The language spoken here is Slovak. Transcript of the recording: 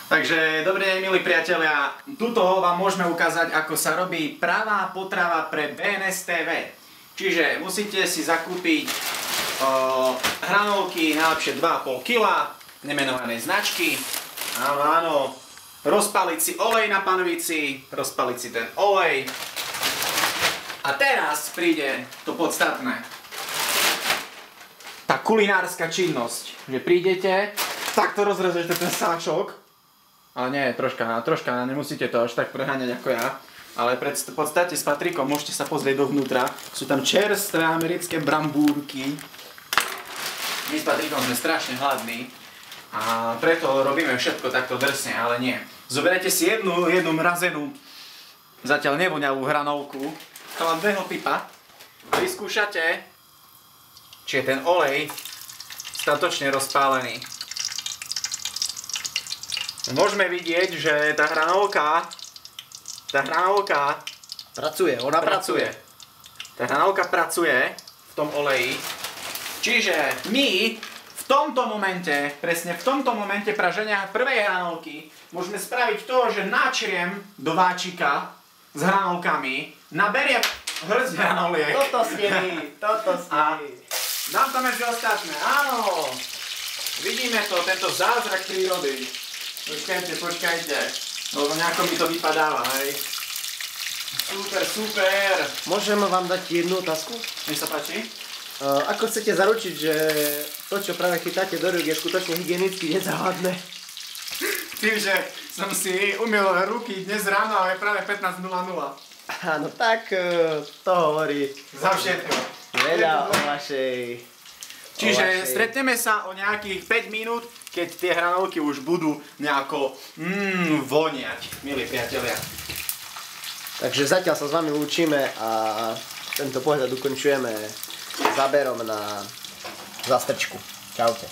Takže dobrý deň, milí priatelia. Tuto vám môžeme ukázať, ako sa robí pravá potrava pre BNS TV. Čiže musíte si zakúpiť hranolky, najlepšie 2,5 kg, nemenovanej značky. Áno, rozpaliť si olej na panvici, rozpaliť si ten olej. A teraz príde to podstatné. Tá kulinárska činnosť, že prídete, takto rozrežete ten sáčok. Ale nie, troška, nemusíte to až tak preháňať ako ja. Ale v podstate s Patrikom môžete sa pozrieť dovnútra. Sú tam čerstvé americké brambúrky. My s Patrikom sme strašne hladní. A preto robíme všetko takto drsne, ale nie. Zoberete si jednu mrazenú, zatiaľ nevoňavú hranolku. To mám dveho typa. A vyskúšate, či je ten olej statočne rozpálený. Môžeme vidieť, že tá hranolka pracuje, ona pracuje. Tá hranolka pracuje v tom oleji. Čiže my v tomto momente, presne v tomto momente praženia prvej hranolky môžeme spraviť to, že načriem do váčika s hranolkami, naberiem hrst hranoliek. Toto ste vy. A dám to medzi ostatné, áno. Vidíme to, tento zázrak prírody. Počkajte, lebo nejako mi to vypadáva, hej. Super. Môžem vám dať jednu otázku? Nech sa páči. Ako chcete zaručiť, že to, čo práve chytáte do rúk, je skutočne hygienicky nezávadné? Tým, že som si umyl ruky dnes ráno a je práve 15:00. Áno, tak to hovorí Za všetko. veľa o vašej... Čiže stretneme sa o nejakých 5 minút, keď tie hranolky už budú nejako voniať, milí priatelia. Takže zatiaľ sa s vami lúčime a tento pohľad ukončujeme záberom na zastrčku. Čaute.